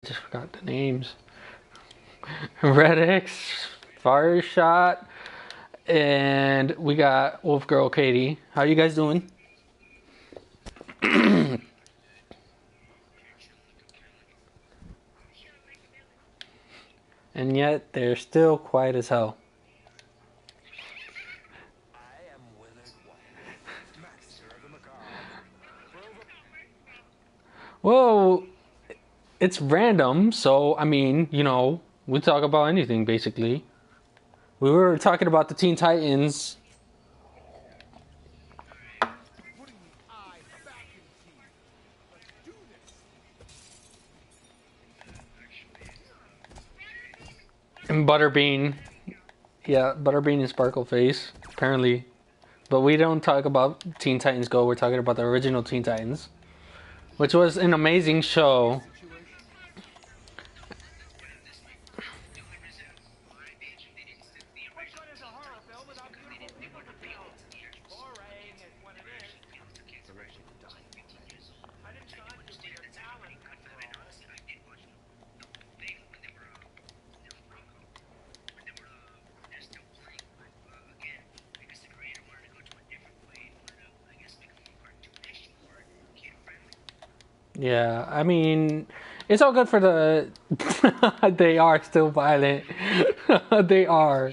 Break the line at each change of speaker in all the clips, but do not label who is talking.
Just forgot the names. Red X, Fire Shot, and we got Wolf Girl Katie. How you guys doing? And yet they're still quiet as hell. Well, it's random, so I mean, we talk about anything basically. We were talking about the Teen Titans. And Butterbean. Yeah, Butterbean and Sparkleface, apparently. But we don't talk about Teen Titans Go, we're talking about the original Teen Titans, which was an amazing show. Yeah, I mean, it's all good for the... They are still violent. They are.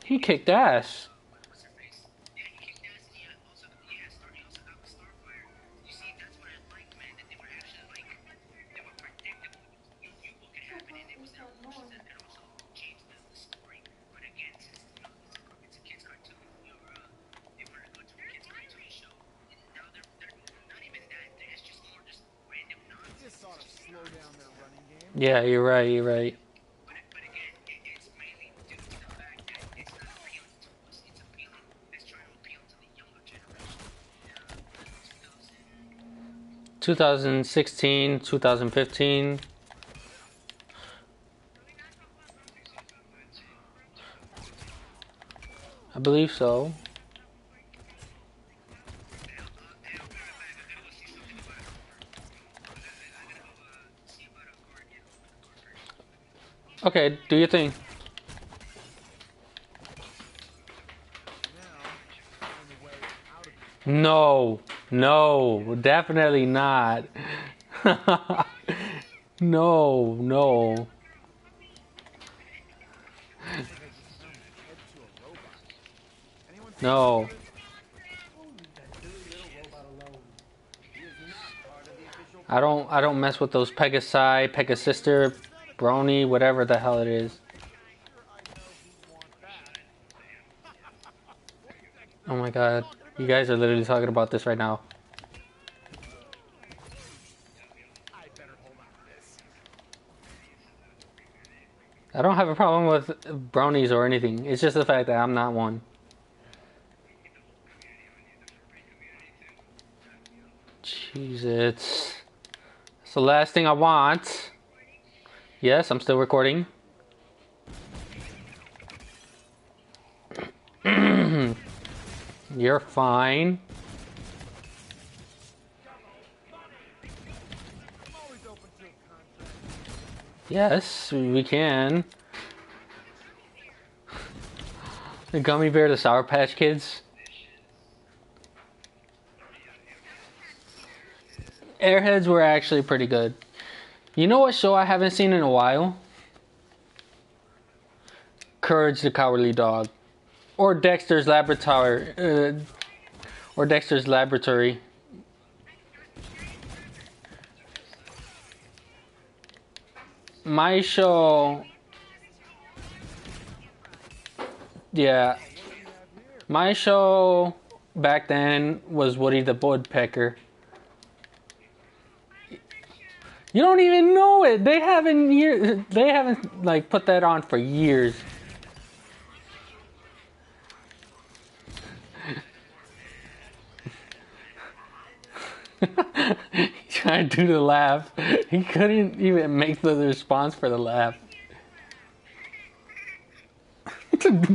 He kicked ass. Yeah, you're right, you're right. 2016, 2015. I believe so. Okay, do your thing. No, no, definitely not. No, no. No. I don't mess with those Pegasi, Pegasister, Brony, whatever the hell it is. Oh my god. You guys are literally talking about this right now. I don't have a problem with brownies or anything. It's just the fact that I'm not one. Jesus. It's the last thing I want. Yes, I'm still recording. You're fine. Yes, we can. The Gummy Bear, the Sour Patch Kids. Airheads were actually pretty good. You know what show I haven't seen in a while? Courage the Cowardly Dog. Or Dexter's Laboratory. Or Dexter's Laboratory. My show... Yeah. My show back then was Woody the Woodpecker. You don't even know it. They haven't like put that on for years. He tried to do the laugh. He couldn't even make the response for the laugh.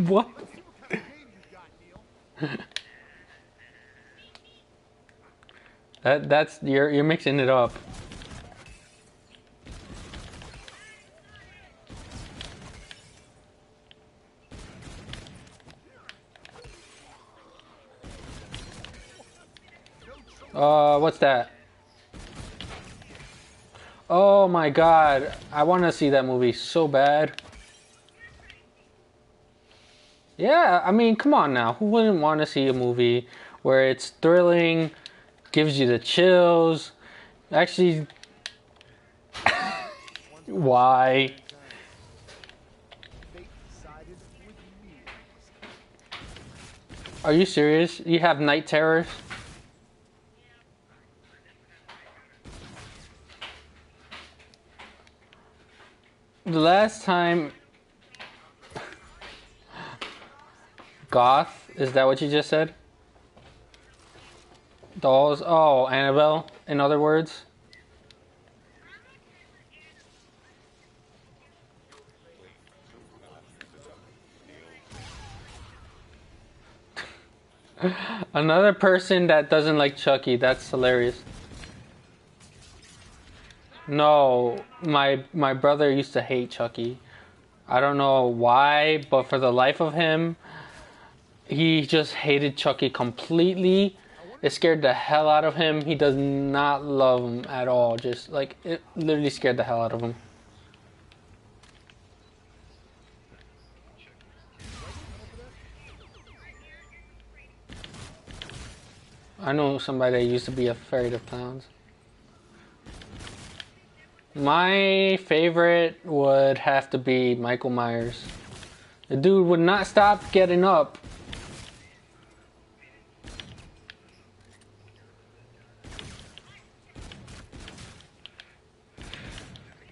What? That's you're mixing it up. What's that? Oh my god, I want to see that movie so bad. Yeah, I mean, come on now. Who wouldn't want to see a movie where it's thrilling, gives you the chills? Actually, why? Are you serious? You have night terrors? The last time... Goth? Is that what you just said? Dolls? Oh, Annabelle, in other words? Another person that doesn't like Chucky. That's hilarious. No, my brother used to hate Chucky. I don't know why, but for the life of him, he just hated Chucky completely. It scared the hell out of him. He does not love him at all. Just like it literally scared the hell out of him. I know somebody that used to be afraid of clowns. My favorite would have to be Michael Myers. The dude would not stop getting up.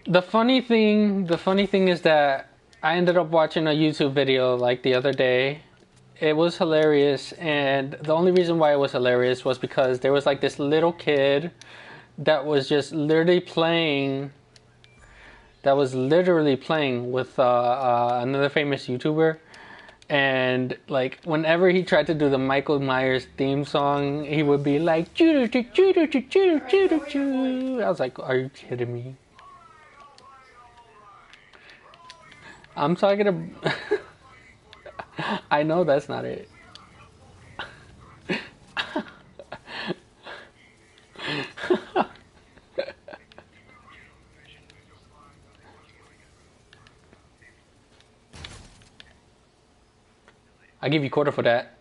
The funny thing is that I ended up watching a YouTube video like the other day. It was hilarious, and the only reason why it was hilarious was because there was like this little kid that was just literally playing. That was literally playing with another famous YouTuber, and like whenever he tried to do the Michael Myers theme song, he would be like, "Choo choo choo choo choo choo choo choo." I was like, "Are you kidding me?" I'm talking to. I know that's not it. I give you quarter for that.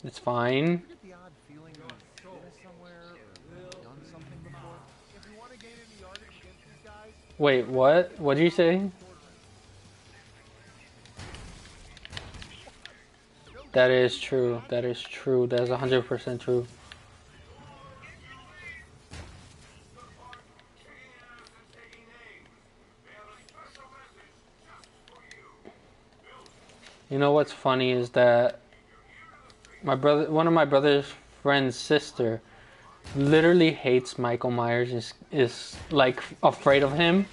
It's fine. Wait, what? What did you say? That is true. That is true. That is 100% true. You know what's funny is that one of my brother's friend's sister, literally hates Michael Myers. Is like afraid of him,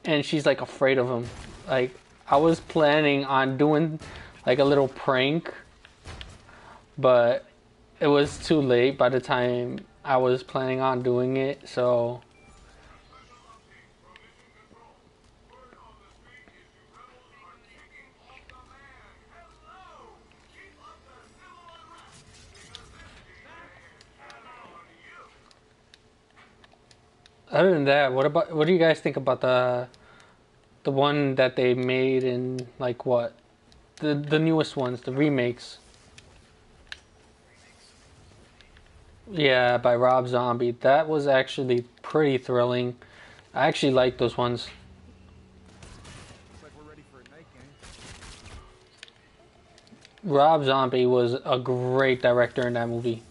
and she's like afraid of him. Like I was planning on doing like a little prank, but it was too late by the time I was planning on doing it. So other than that, what do you guys think about the one that they made in like what the newest ones, the remakes? Yeah, by Rob Zombie. That was actually pretty thrilling. I actually like those ones. Rob Zombie was a great director in that movie.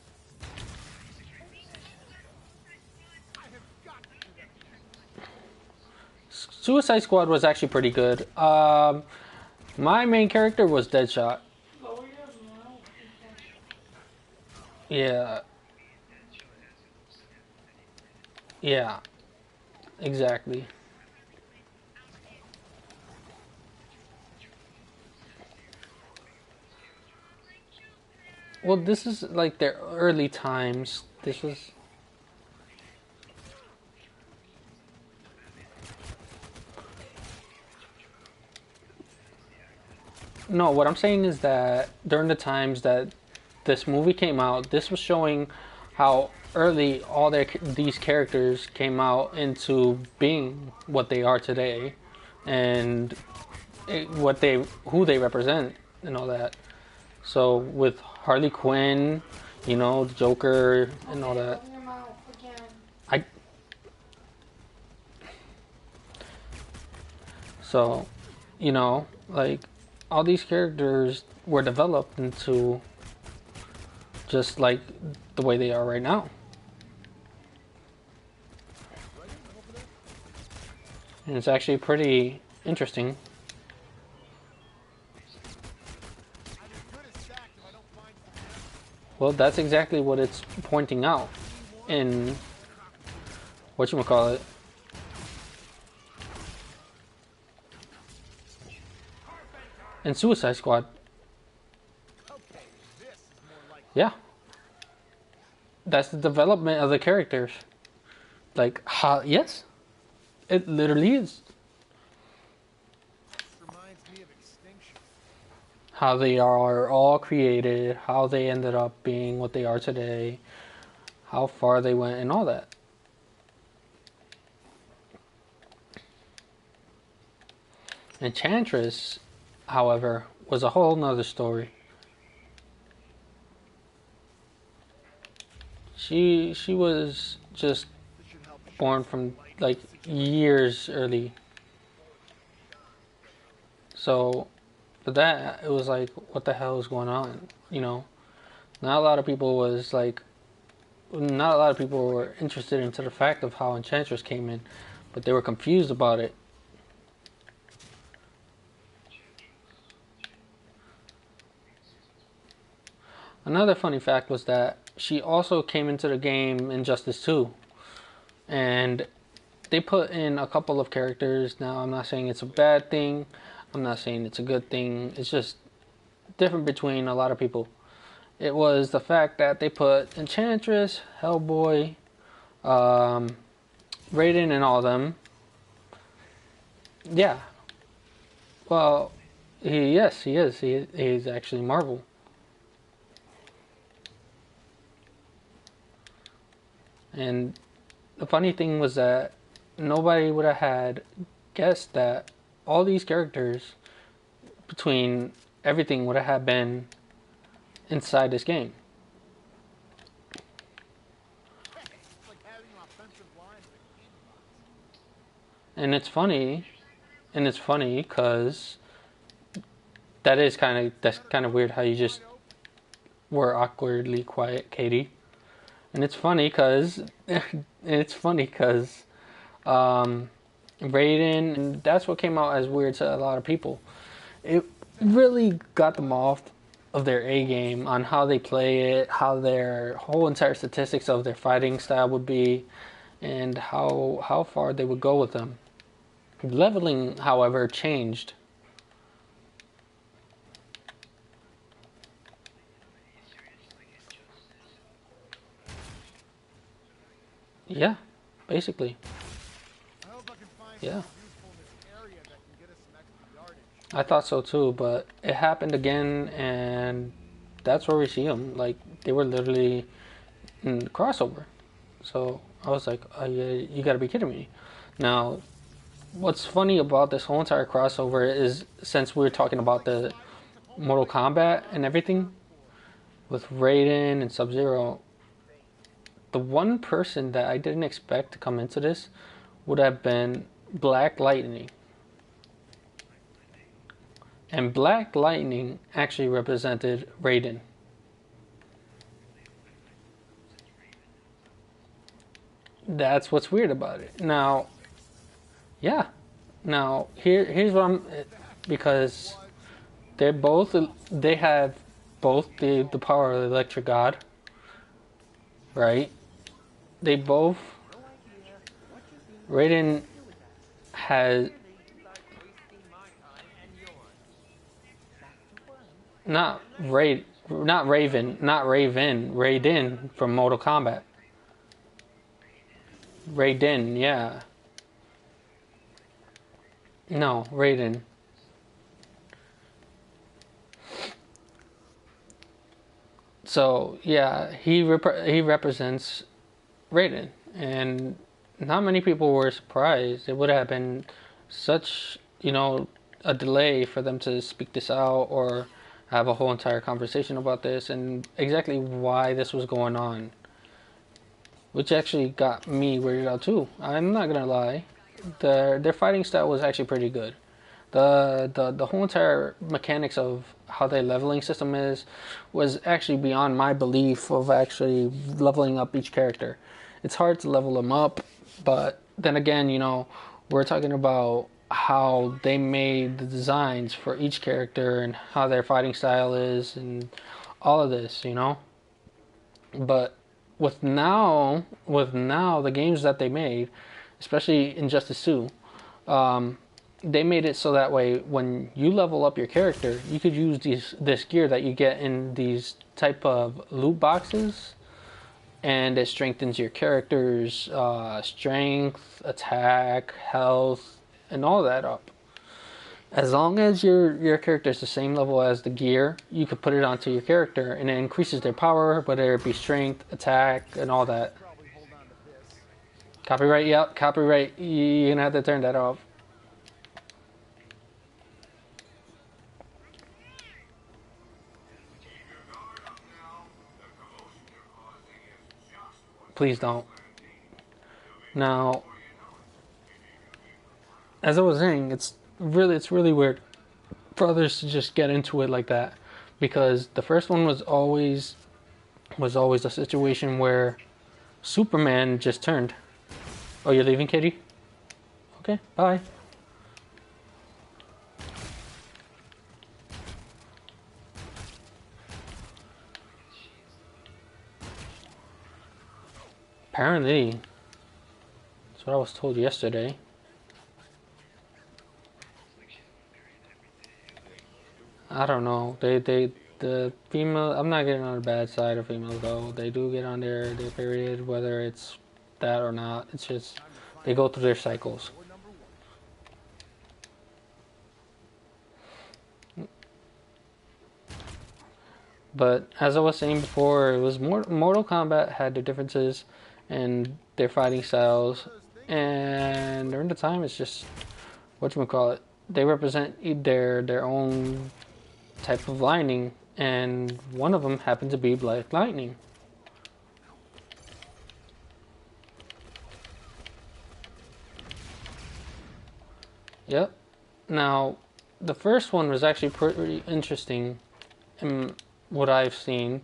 Suicide Squad was actually pretty good. My main character was Deadshot. Yeah, yeah, exactly. Well, this is like their early times. This was no. What I'm saying is that during the times that this movie came out, this was showing how early all these characters came out into being what they are today, and what they who they represent and all that. So with Harley Quinn, the Joker and all that. I so like all these characters were developed into just like the way they are right now. And it's actually pretty interesting. Well, that's exactly what it's pointing out in whatchamacallit. In Suicide Squad. Yeah. That's the development of the characters. Like, how, yes, it literally is. How they are all created, how they ended up being what they are today, how far they went, and all that. Enchantress, however, was a whole nother story. She was just born from like years early. So for that, it was like, what the hell is going on? Not a lot of people was like, not a lot of people were interested into the fact of how Enchantress came in, but they were confused about it. Another funny fact was that she also came into the game in Injustice 2, and they put in a couple of characters. Now, I'm not saying it's a bad thing, I'm not saying it's a good thing, it's just different between a lot of people. It was the fact that they put Enchantress, Hellboy, Raiden, and all of them. Yeah. Well, yes, he is. He's actually Marvel. And the funny thing was that nobody would have had guessed that all these characters, between everything, would have been inside this game. And it's funny, because that's kind of weird how you just were awkwardly quiet, Katie. And it's funny because Raiden, and that's what came out as weird to a lot of people. It really got them off of their A game on how they play it, how their whole entire statistics of their fighting style would be, and how far they would go with them. Leveling, however, changed. Yeah, basically. Yeah. I thought so too, but it happened again, and that's where we see them. Like, they were literally in the crossover. So I was like, oh, yeah, you gotta be kidding me. Now, what's funny about this whole entire crossover is, since we were talking about the Mortal Kombat and everything with Raiden and Sub Zero, the one person that I didn't expect to come into this would have been Black Lightning. And Black Lightning actually represented Raiden. That's what's weird about it. Now, yeah. Now, here's what I'm... Because they have both the power of the Electric God, right? They both... Raiden has... Not Raven, Raiden from Mortal Kombat. Raiden, yeah. No, Raiden. So yeah, he represents Raiden, and not many people were surprised. It would have been such, a delay for them to speak this out or have a whole entire conversation about this and exactly why this was going on, which actually got me weirded out too. I'm not gonna lie, their fighting style was actually pretty good. The whole entire mechanics of how their leveling system was actually beyond my belief of actually leveling up each character. It's hard to level them up, but then again, we're talking about how they made the designs for each character and how their fighting style is and all of this, But with now the games that they made, especially Injustice 2, they made it so that way when you level up your character, you could use this gear that you get in these type of loot boxes, and it strengthens your character's strength, attack, health, and all that up. As long as your character is the same level as the gear, you could put it onto your character, and it increases their power, whether it be strength, attack, and all that. Copyright, yep, copyright. You're gonna have to turn that off. Please don't. Now, as I was saying, it's really weird for others to just get into it like that, because the first one was always a situation where Superman just turned. Oh, you're leaving, Kitty? Okay, bye. Apparently, that's what I was told yesterday. I don't know. The female. I'm not getting on the bad side of females though. They do get on their period, whether it's that or not. It's just they go through their cycles. But as I was saying before, it was Mortal Kombat had their differences and their fighting styles, and during the time, it's just whatchamacallit. They represent their own type of lightning, and one of them happened to be Black Lightning. Yep. Now, the first one was actually pretty interesting in what I've seen,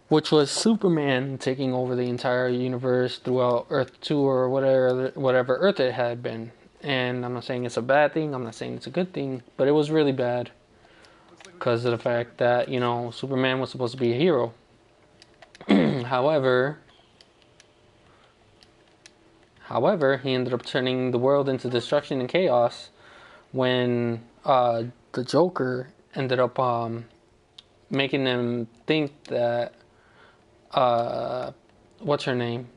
which was Superman taking over the entire universe throughout Earth 2 or whatever Earth it had been. And I'm not saying it's a bad thing, I'm not saying it's a good thing, but it was really bad because of the fact that, Superman was supposed to be a hero. However, he ended up turning the world into destruction and chaos when the Joker ended up making them think that what's her name?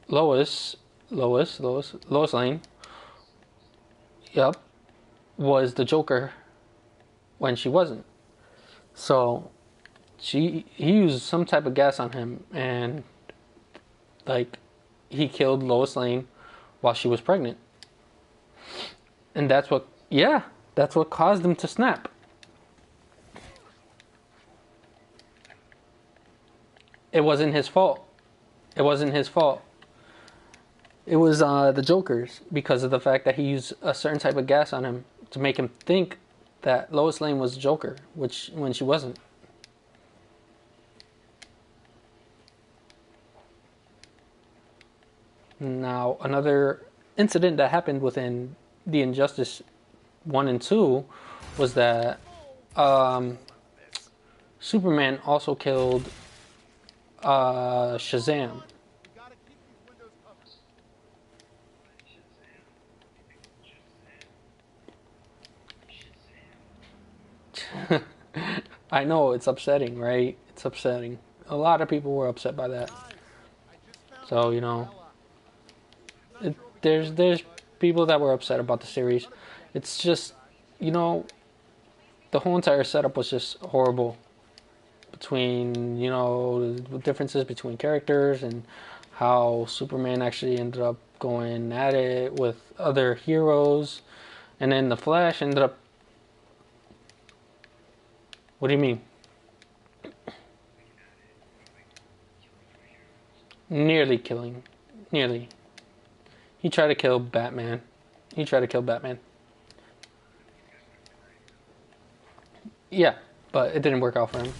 Lois Lane. Yep, was the Joker when she wasn't. So he used some type of gas on him, and he killed Lois Lane while she was pregnant. And that's what caused him to snap. It wasn't his fault. It was the Joker's, because of the fact that he used a certain type of gas on him to make him think that Lois Lane was Joker, which when she wasn't. Now, another incident that happened within the Injustice 1 and 2 was that Superman also killed Shazam. I know, it's upsetting, right? It's upsetting. A lot of people were upset by that. So, there's people that were upset about the series. It's just, the whole entire setup was just horrible between, the differences between characters and how Superman actually ended up going at it with other heroes. And then the Flash ended up... What do you mean? Nearly killing. Nearly. He tried to kill Batman. Yeah, but it didn't work out for him.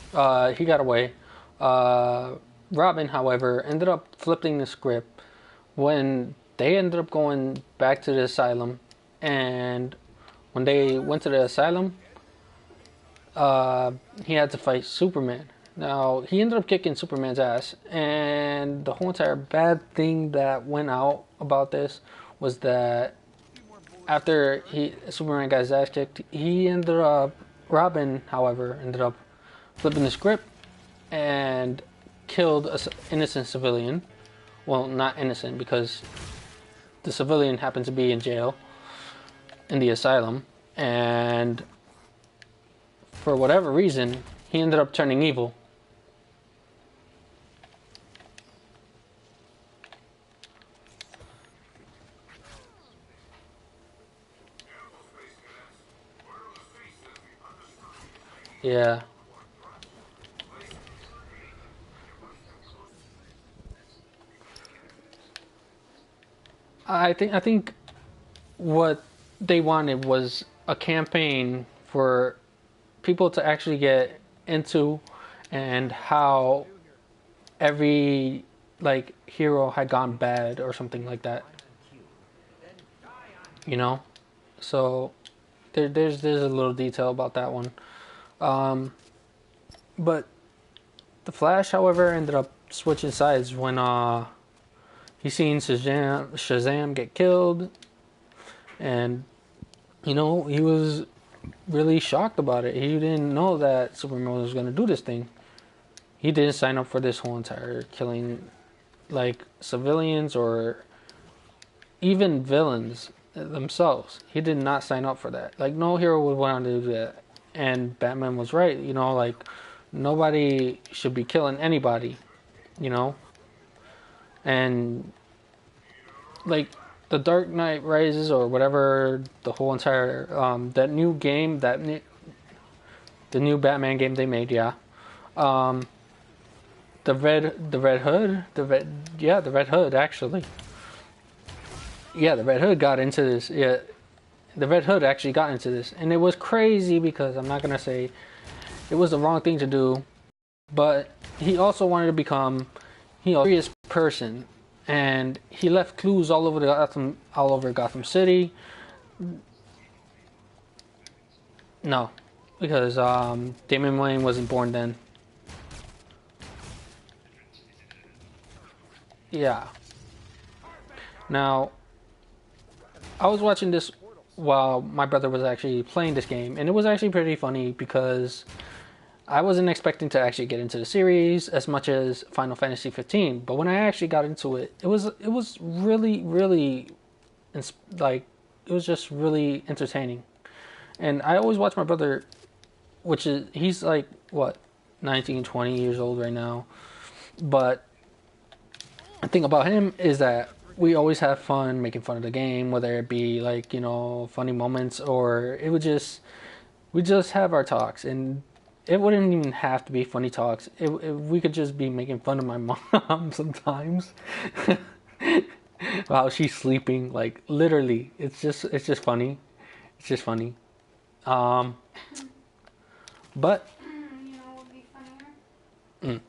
He got away. Robin, however, ended up flipping the script when they ended up going back to the asylum. And when they went to the asylum, he had to fight Superman. Now, he ended up kicking Superman's ass, and the whole entire bad thing that went out about this was that after Superman got his ass kicked, Robin, however, ended up flipping the script and killed an innocent civilian. Well, not innocent, because the civilian happened to be in jail in the asylum, and for whatever reason, he ended up turning evil. Yeah. I think what they wanted was a campaign for people to actually get into, and how every hero had gone bad or something like that. So there's a little detail about that one. But the Flash, however, ended up switching sides when he seen Shazam get killed, and he was really shocked about it. He didn't know that Superman was going to do this thing. He didn't sign up for this whole entire killing, civilians or even villains themselves. He did not sign up for that. No hero would want to do that. And Batman was right. Nobody should be killing anybody. And the Dark Knight Rises or whatever, the whole entire that new game, the new Batman game they made, yeah. The Red Hood actually. Yeah, the Red Hood got into this. Yeah, the Red Hood actually got into this, and it was crazy because I'm not gonna say it was the wrong thing to do, but he also wanted to become a serious person, and he left clues all over Gotham City. No, because Damian Wayne wasn't born then. Yeah. Now, I was watching this while my brother was actually playing this game, and it was actually pretty funny because I wasn't expecting to actually get into the series as much as Final Fantasy 15. But when I actually got into it, it was really, really it was just really entertaining. And I always watch my brother, he's 19, 20 years old right now. But the thing about him is that we always have fun making fun of the game, whether it be funny moments, or we just have our talks, and it wouldn't even have to be funny talks. We could just be making fun of my mom sometimes while she's sleeping. Literally, it's just funny, It's just funny. Um, but
You know what would be funnier?
mm,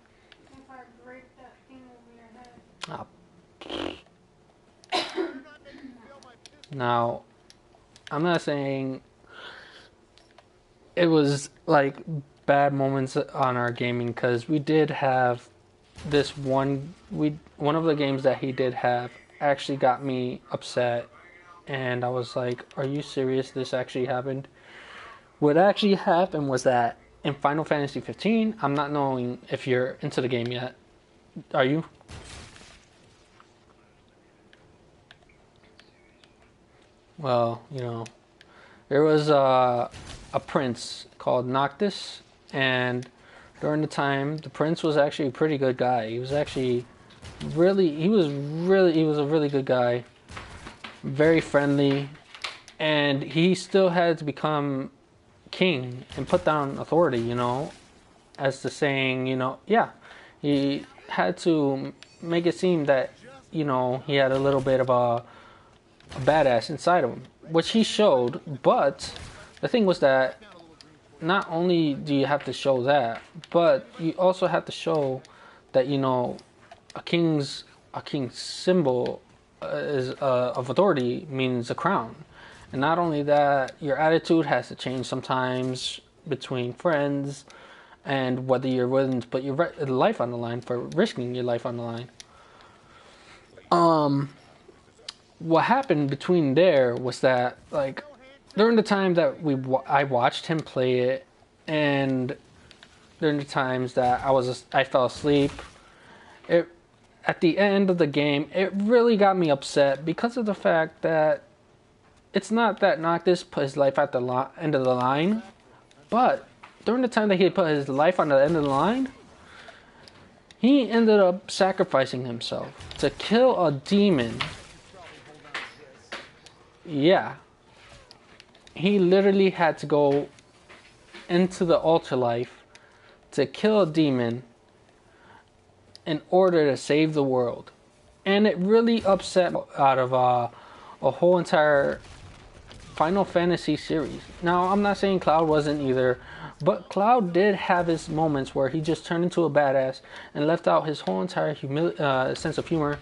If I break that thing over your head.
uh, now, I'm not saying it was like bad moments on our gaming because we did have this one of the games that he did have actually got me upset, and I was like, "Are you serious? This actually happened?" What actually happened was that in Final Fantasy 15, I'm not knowing if you're into the game yet. Are you? Well, there was a prince called Noctis, and during the time, the prince was actually a pretty good guy. He was actually he was a really good guy, very friendly, and he still had to become king and put down authority, as the saying, yeah, he had to make it seem that, he had a little bit of a badass inside of him, which he showed. But the thing was that not only do you have to show that, but you also have to show that a king's a king's symbol is of authority means a crown, and not only that, your attitude has to change sometimes between friends, and whether you're willing to put your life on the line for risking your life on the line. What happened between there was that, like, during the time that I watched him play it, and during the times that I fell asleep, it at the end of the game, it really got me upset because of the fact that it's not that Noctis put his life at the end of the line, but during the time that he put his life on the end of the line, he ended up sacrificing himself to kill a demon. Yeah. He literally had to go into the altar life to kill a demon in order to save the world. And it really upset me out of a whole entire Final Fantasy series. Now, I'm not saying Cloud wasn't either, but Cloud did have his moments where he just turned into a badass and left out his whole entire sense of humor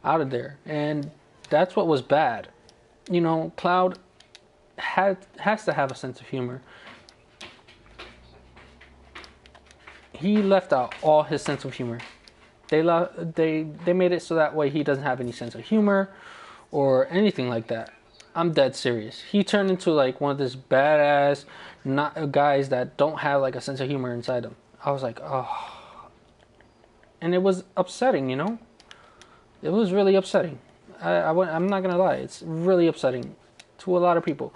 out of there. And that's what was bad. Cloud has to have a sense of humor. He left out all his sense of humor. They made it so that way he doesn't have any sense of humor or anything like that. I'm dead serious. He turned into like one of this badass not guys that don't have like a sense of humor inside them. I was like, oh, and it was upsetting. It was really upsetting. I'm not gonna lie, it's really upsetting to a lot of people.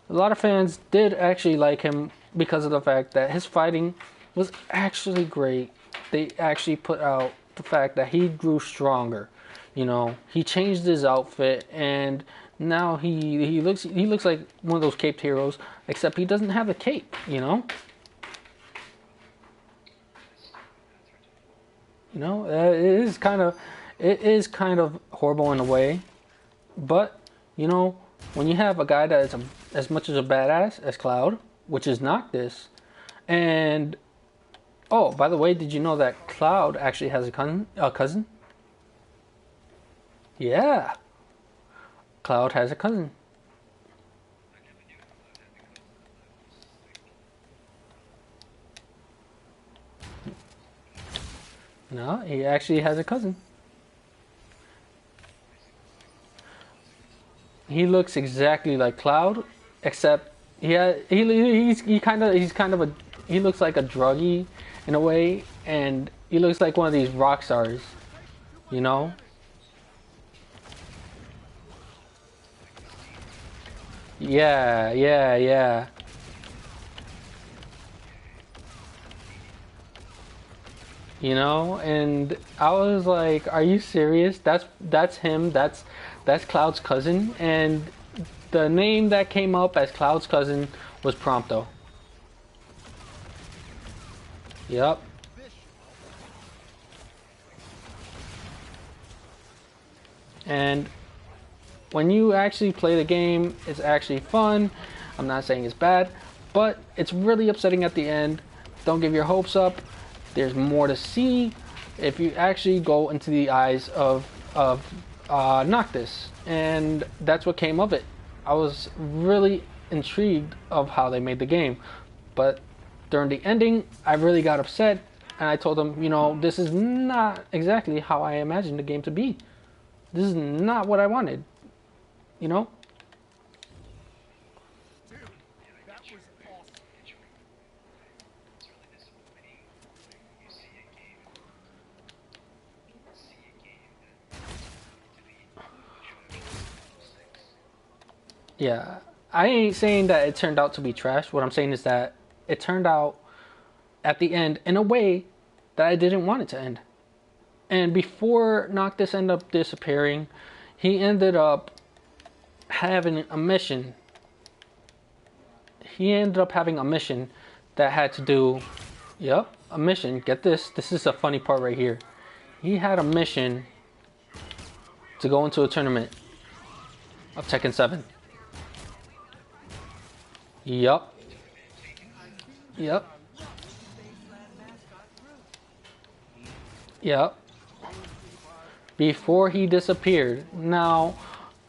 A lot of fans did actually like him because of the fact that his fighting was actually great. They actually put out the fact that he grew stronger. He changed his outfit, and now he looks like one of those caped heroes, except he doesn't have a cape. It is kind of horrible in a way, but when you have a guy that is as much as a badass as Cloud, which is Noctis, and oh, by the way, did you know that Cloud actually has a cousin? Yeah, Cloud has a cousin. No, he actually has a cousin. He looks exactly like Cloud, except he's kind of a he looks like a druggie in a way, and he looks like one of these rock stars, you know. Yeah, yeah, yeah. And I was like, "Are you serious? That's him. That's Cloud's cousin." And the name that came up as Cloud's cousin was Prompto. Yep. And when you actually play the game, it's actually fun. I'm not saying it's bad, but it's really upsetting at the end. Don't give your hopes up. There's more to see if you actually go into the eyes of Noctis, and that's what came of it. I was really intrigued of how they made the game, but during the ending, I really got upset, and I told them, this is not exactly how I imagined the game to be. This is not what I wanted, you know? Yeah, I ain't saying that it turned out to be trash. What I'm saying is that it turned out at the end in a way that I didn't want it to end. And before Noctis ended up disappearing, he ended up having a mission. He ended up having a mission that had to do, a mission. Get this. This is a funny part right here. He had a mission to go into a tournament of Tekken 7. Yup. Before he disappeared. Now,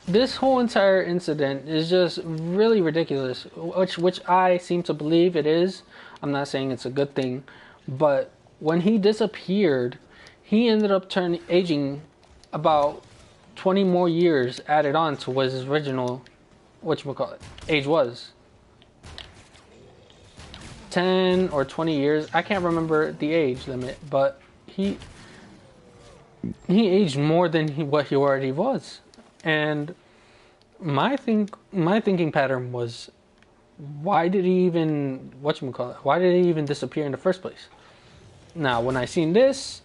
this whole entire incident is just really ridiculous, which I seem to believe it is. I'm not saying it's a good thing, but when he disappeared, he ended up aging about 20 more years added on to what his original, age was. 10 or 20 years. I can't remember the age limit, but he aged more than what he already was. And my thinking pattern was, why did he even why did he even disappear in the first place? Now, when I seen this,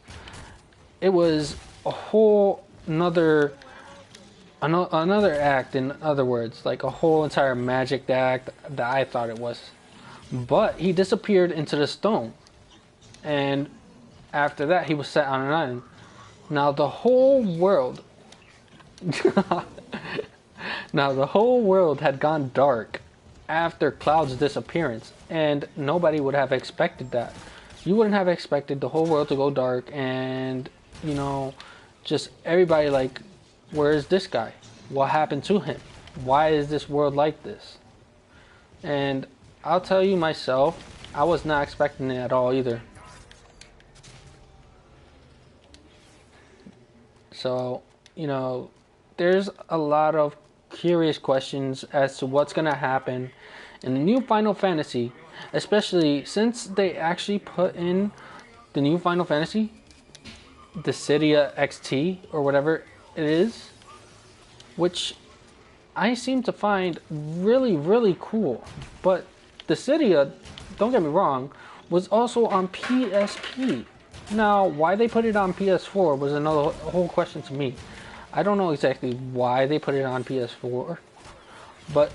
it was a whole another act, in other words, like a whole entire magic act that I thought it was. But he disappeared into the stone, and after that he was set on an island. Now the whole world had gone dark after Cloud's disappearance, and nobody would have expected that. You wouldn't have expected the whole world to go dark and, just everybody like, where is this guy? What happened to him? Why is this world like this? And I'll tell you myself, I was not expecting it at all either. So, there's a lot of curious questions as to what's going to happen in the new Final Fantasy, especially since they actually put in the new Final Fantasy, Dissidia XT, or whatever it is, which I seem to find really, really cool. But Dissidia, don't get me wrong, was also on PSP. Now, why they put it on PS4 was another whole question to me. I don't know exactly why they put it on PS4, but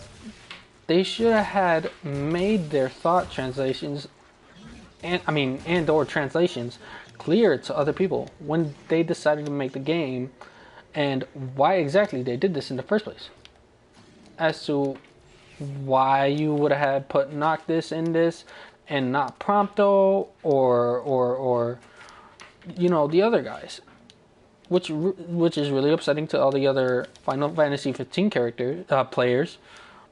they should have had made their thought translations and/or translations clear to other people when they decided to make the game, and why exactly they did this in the first place. As to why you would have put Noctis in this and not Prompto or the other guys, which is really upsetting to all the other Final Fantasy 15 players,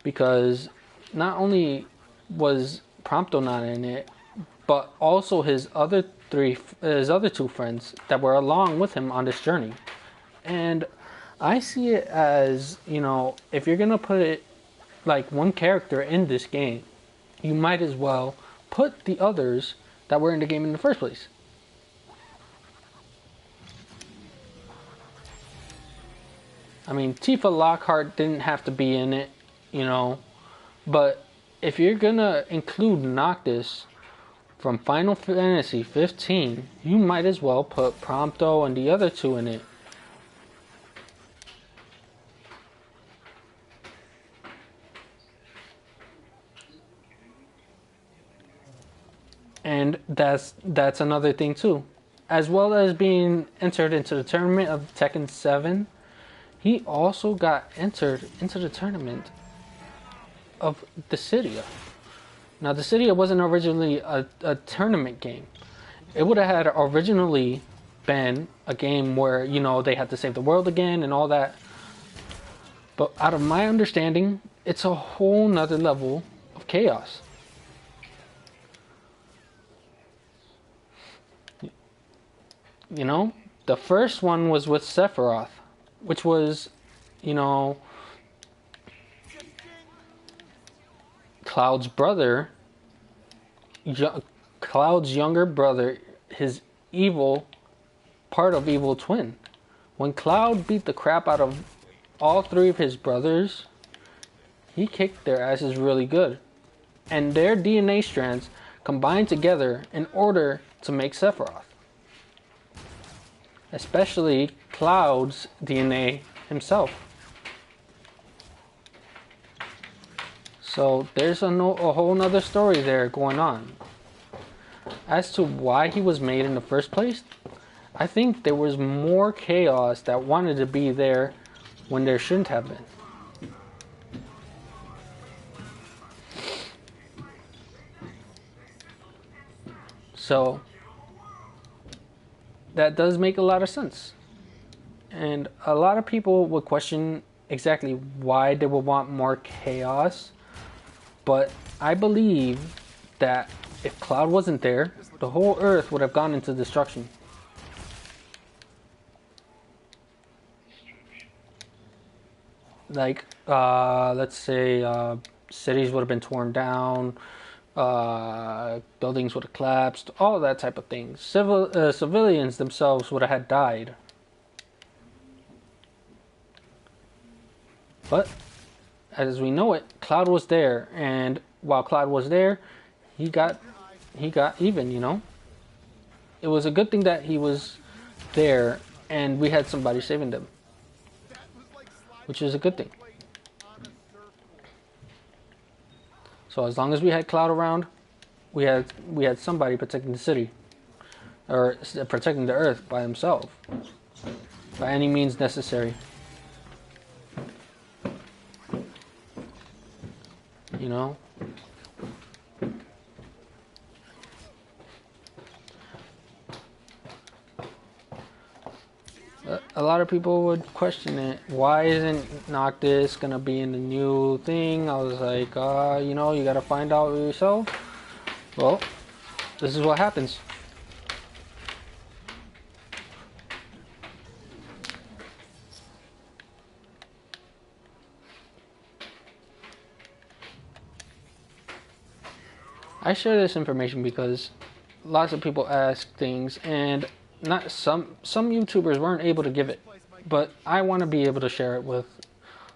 because not only was Prompto not in it, but also his other two friends that were along with him on this journey. And I see it as, if you're gonna put it like one character in this game, you might as well put the others that were in the game in the first place. I mean, Tifa Lockhart didn't have to be in it, but if you're gonna include Noctis from Final Fantasy 15, you might as well put Prompto and the other two in it. And that's another thing too. As well as being entered into the tournament of Tekken 7, he also got entered into the tournament of Dissidia. Now, Dissidia wasn't originally a tournament game. It would have had originally been a game where, you know, they had to save the world again and all that. But out of my understanding, it's a whole nother level of chaos. You know, the first one was with Sephiroth, which was, you know, Cloud's brother, Cloud's younger brother, his evil, part of evil twin. When Cloud beat the crap out of all three of his brothers, he kicked their asses really good. And their DNA strands combined together in order to make Sephiroth. Especially Cloud's DNA himself. So there's a whole nother story there going on. As to why he was made in the first place, I think there was more chaos that wanted to be there when there shouldn't have been. So that does make a lot of sense. And a lot of people would question exactly why they would want more chaos. But I believe that if Cloud wasn't there, the whole Earth would have gone into destruction. Like, let's say cities would have been torn down, buildings would have collapsed, all that type of things. Civilians themselves would have had died. But as we know it, Cloud was there, and while Cloud was there, he got even, you know. It was a good thing that he was there and we had somebody saving them, which is a good thing. So as long as we had Cloud around, we had somebody protecting the city, or protecting the Earth by himself, by any means necessary. You know? A lot of people would question it. Why isn't Noctis gonna be in the new thing? I was like, you know, you gotta find out yourself. Well, this is what happens. I share this information because lots of people ask things, and not some YouTubers weren't able to give it, but I want to be able to share it with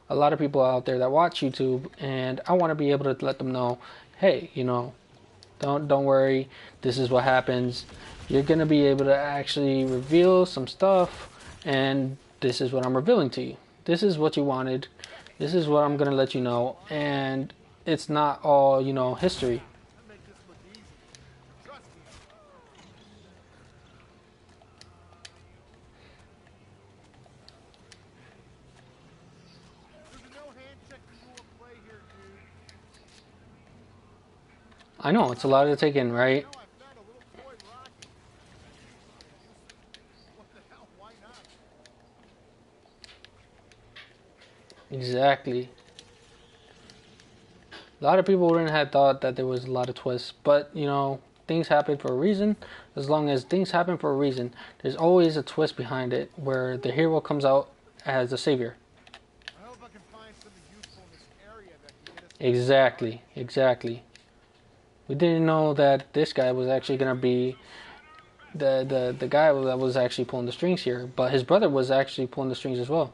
a lot of people out there that watch YouTube, and I want to be able to let them know, hey, you know, don't worry, this is what happens. You're gonna be able to actually reveal some stuff, and this is what I'm revealing to you. This is what you wanted. This is what I'm gonna let you know, and it's not all, you know, history. I know, it's a lot to take in, right? Exactly. A lot of people wouldn't have thought that there was a lot of twists, but, you know, things happen for a reason. As long as things happen for a reason, there's always a twist behind it where the hero comes out as a savior. I hope I can find something useful in this area that can get us. Exactly, exactly. We didn't know that this guy was actually going to be the guy that was actually pulling the strings here, but his brother was actually pulling the strings as well.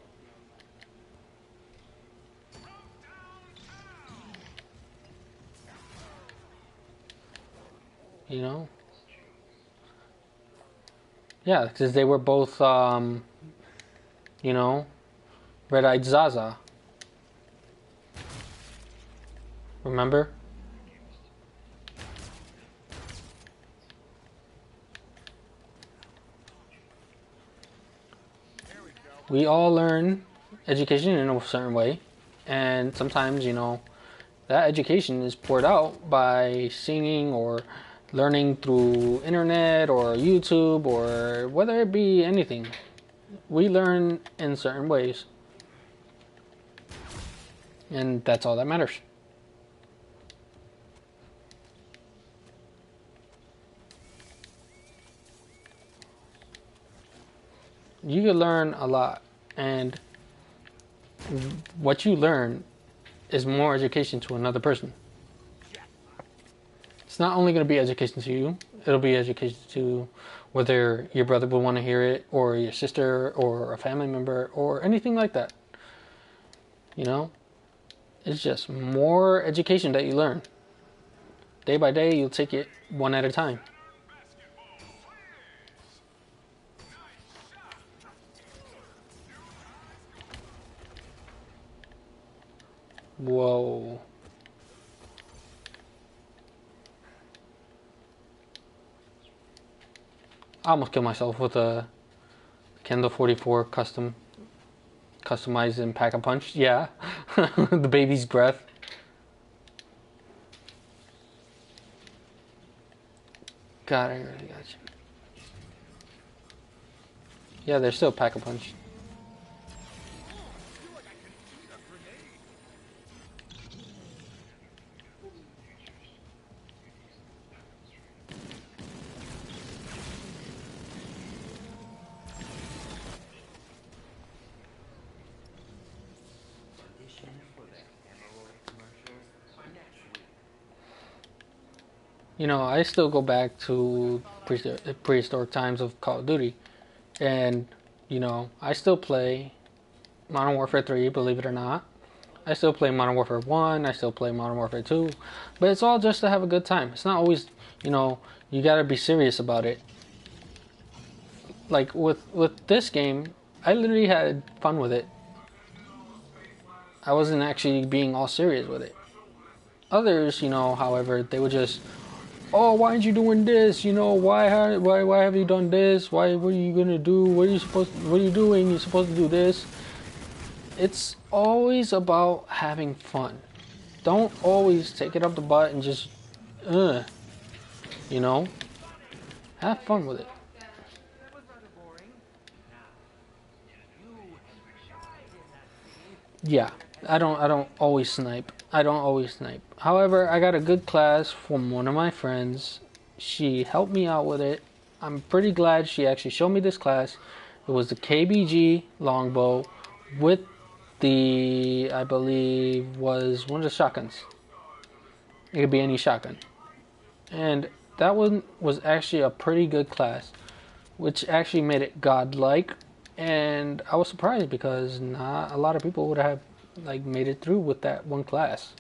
You know? Yeah, because they were both, you know, Red-Eyed Zaza. Remember? We all learn education in a certain way, and sometimes, you know, that education is poured out by singing or learning through internet or YouTube or whether it be anything. We learn in certain ways, and that's all that matters. You can learn a lot, and what you learn is more education to another person. It's not only going to be education to you, it'll be education to whether your brother will want to hear it, or your sister, or a family member, or anything like that. You know? It's just more education that you learn. Day by day, you'll take it one at a time. Whoa. I almost killed myself with a Kendo 44 customized in Pack-a-Punch. Yeah. The baby's breath. God, I really got you. Yeah, they're still Pack-a-Punch. You know, I still go back to prehistoric times of Call of Duty. And, you know, I still play Modern Warfare 3, believe it or not. I still play Modern Warfare 1, I still play Modern Warfare 2. But it's all just to have a good time. It's not always, you know, you gotta be serious about it. Like, with this game, I literally had fun with it. I wasn't actually being all serious with it. Others, you know, however, they would just, oh, why aren't you doing this? You know, why have you done this? What are you gonna do? What are you doing? You're supposed to do this. It's always about having fun. Don't always take it up the butt and just, you know, have fun with it. Yeah, I don't always snipe. I don't always snipe. However, I got a good class from one of my friends. She helped me out with it. I'm pretty glad she actually showed me this class. It was the KBG longbow with the, I believe, was one of the shotguns. It could be any shotgun. And that one was actually a pretty good class, which actually made it godlike. And I was surprised because not a lot of people would have like made it through with that one class.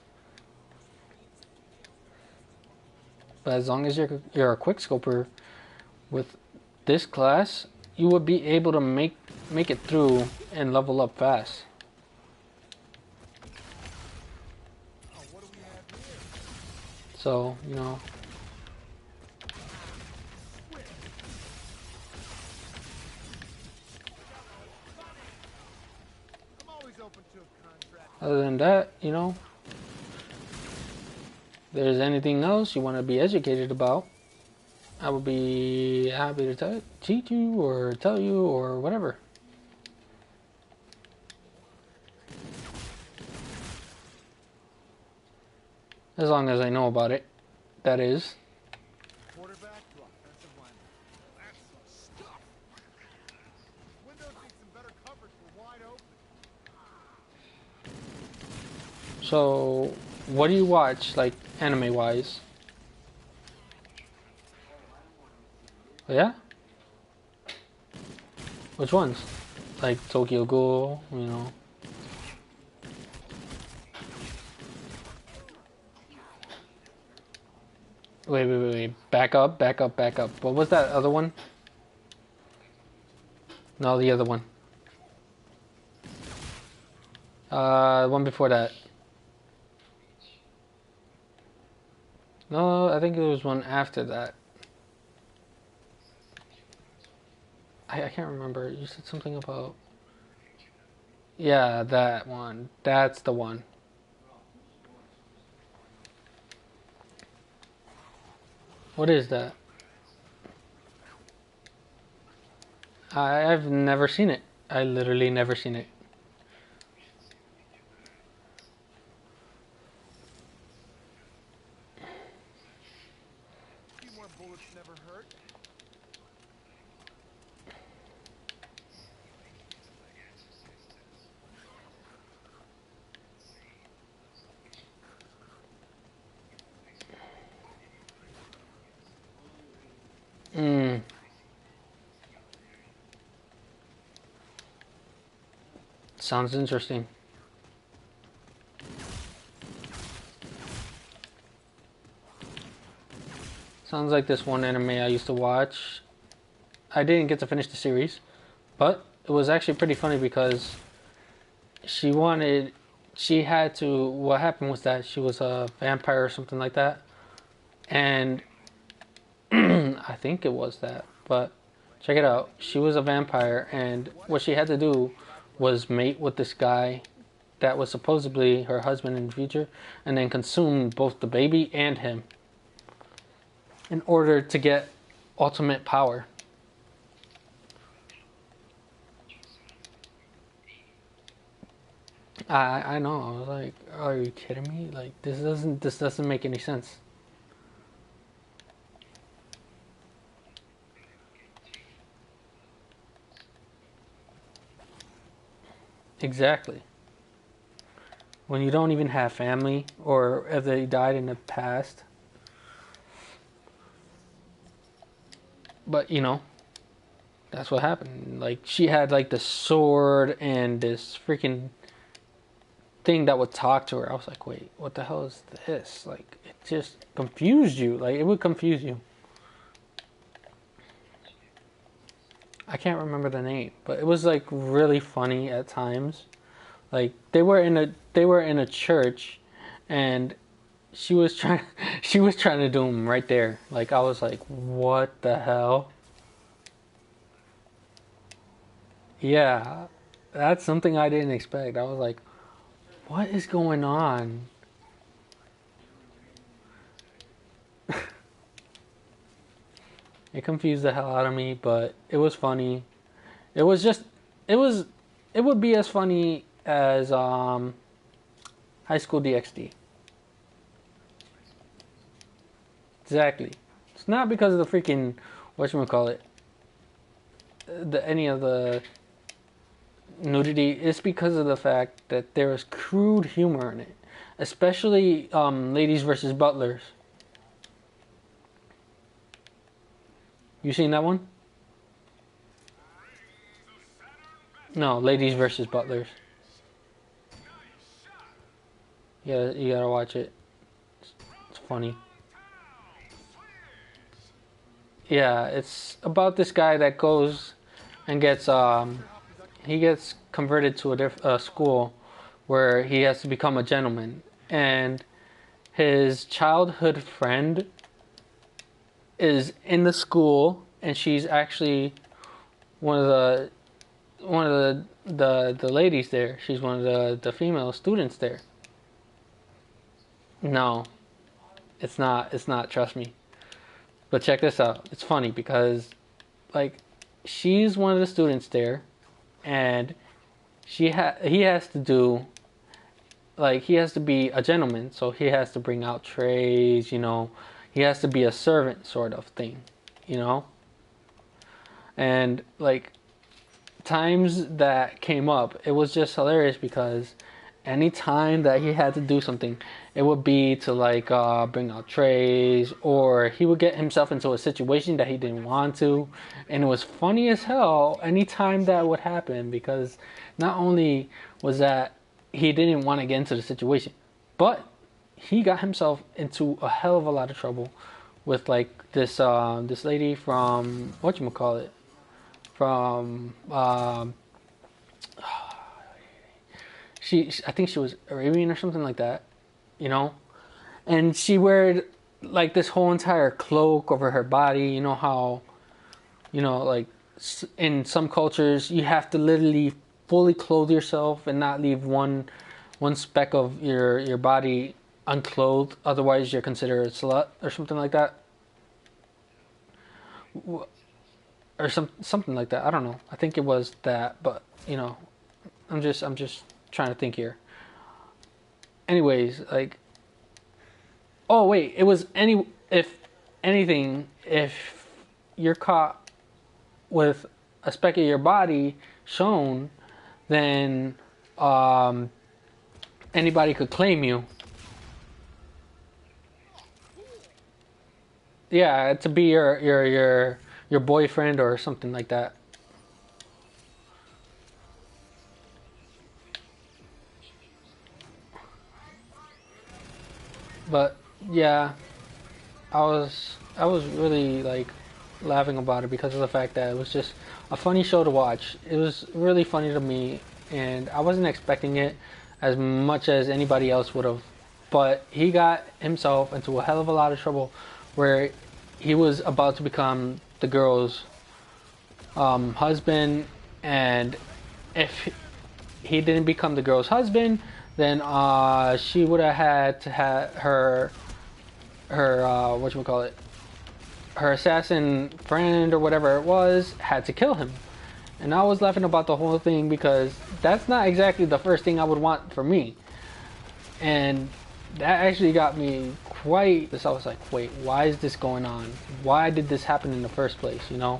But as long as you're a quickscoper with this class, you would be able to make it through and level up fast. So, you know, other than that, you know, if there's anything else you want to be educated about, I would be happy to teach you or tell you or whatever. As long as I know about it, that is.
Quarterback to offensive lineman. That's some stuff. Windows need some better coverage. We're wide open.
So, what do you watch, like, anime-wise? Yeah? Which ones? Like Tokyo Ghoul, you know? Wait. Back up. What was that other one? No, the other one. One before that. No, I think it was one after that. I can't remember. You said something about... Yeah, that one. That's the one. What is that? I've never seen it. I literally never seen it.
A few more bullets never hurt.
Mm. Sounds interesting. Sounds like this one anime I used to watch. I didn't get to finish the series, but it was actually pretty funny because she wanted, she had to, what happened was that she was a vampire or something like that. And I think it was that, but check it out. She was a vampire, and what she had to do was mate with this guy that was supposedly her husband in the future, and then consume both the baby and him in order to get ultimate power. I know. I was like, are you kidding me? Like this doesn't make any sense. Exactly. When you don't even have family, or if they died in the past. But that's what happened. Like she had like this sword and this freaking thing that would talk to her. I was like, wait, what the hell is this? Like it just confused you. Like it would confuse you. I can't remember the name, but it was like really funny at times. Like they were in a church, and she was trying she was trying to do them right there. Like I was like, what the hell? Yeah, that's something I didn't expect. I was like, what is going on? It confused the hell out of me, but it was funny. It was just, it was, it would be as funny as High School DxD. Exactly. It's not because of the freaking whatchamacallit, any of the nudity. It's because of the fact that there is crude humor in it, especially Ladies versus Butlers. You seen that one? No, Ladies versus Butlers. Yeah, you gotta watch it. It's funny. Yeah, it's about this guy that goes and he gets converted to a school where he has to become a gentleman, and his childhood friend is in the school, and she's actually one of the ladies there. She's one of the female students there. No, it's not, trust me. But check this out. It's funny because like she's one of the students there, and he has to do, like, he has to be a gentleman, so he has to bring out trays, he has to be a servant sort of thing, you know? And like times that came up, it was just hilarious because any time that he had to do something, it would be to like bring out trays, or he would get himself into a situation that he didn't want to, and it was funny as hell anytime that would happen, because not only was that he didn't want to get into the situation, but he got himself into a hell of a lot of trouble with like this lady from whatchamacallit, from I think she was Arabian or something like that, you know, and she wore like this whole entire cloak over her body. Like in some cultures you have to literally fully clothe yourself and not leave one speck of your body unclothed. Otherwise, you're considered a slut or something like that. Or something like that. I don't know. I think it was that, but you know, I'm just trying to think here. Anyways, like, oh wait, it was if anything, if you're caught with a speck of your body shown, then anybody could claim you. Yeah, to be your boyfriend or something like that. But yeah, I was really like laughing about it because of the fact that it was just a funny show to watch. It was really funny to me, and I wasn't expecting it as much as anybody else would have. But he got himself into a hell of a lot of trouble where he was about to become the girl's husband, and if he didn't become the girl's husband, then she would have had to have her whatchamacallit, her assassin friend or whatever it was had to kill him. And I was laughing about the whole thing because that's not exactly the first thing I would want for me. And that actually got me quite. I was like, wait, why is this going on? Why did this happen in the first place? You know.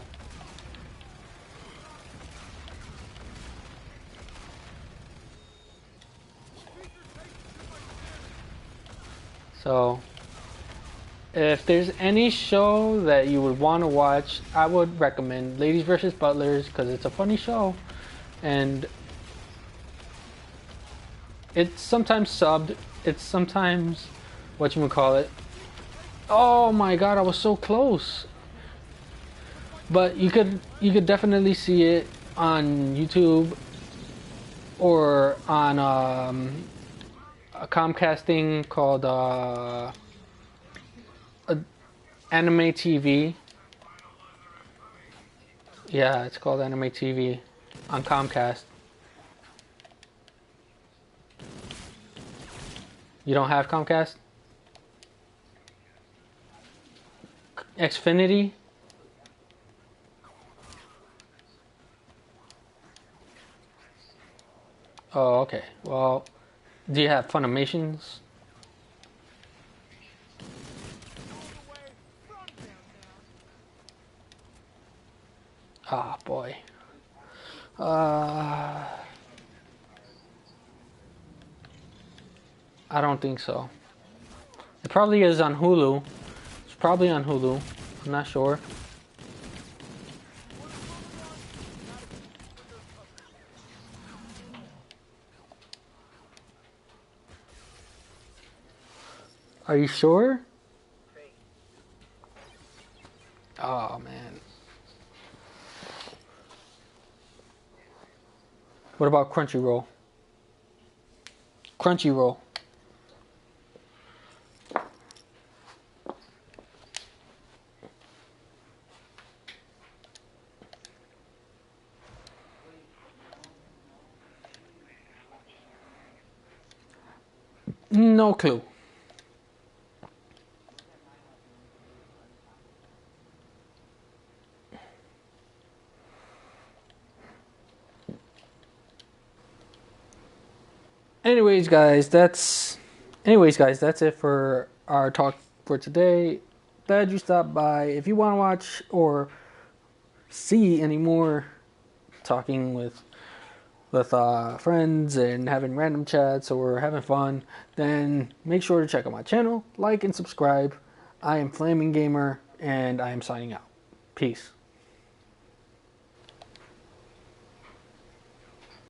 So, if there's any show that you would want to watch, I would recommend Ladies vs. Butlers because it's a funny show, and it's sometimes subbed. It's sometimes whatchamacallit. Oh my god, I was so close. But you could definitely see it on YouTube or on a Comcast thing called Anime TV. Yeah, it's called Anime TV on Comcast. You don't have Comcast? Xfinity? Oh, okay. Well, do you have Funimations? Ah, boy. I don't think so. It probably is on Hulu. It's probably on Hulu. I'm not sure. Are you sure? Oh, man. What about Crunchyroll? Crunchyroll. No clue. Anyways, guys, that's it for our talk for today. Glad you stopped by. If you want to watch or see any more talking with friends and having random chats or having fun, then make sure to check out my channel, like and subscribe. I am Flaming Gamer, and I am signing out. Peace.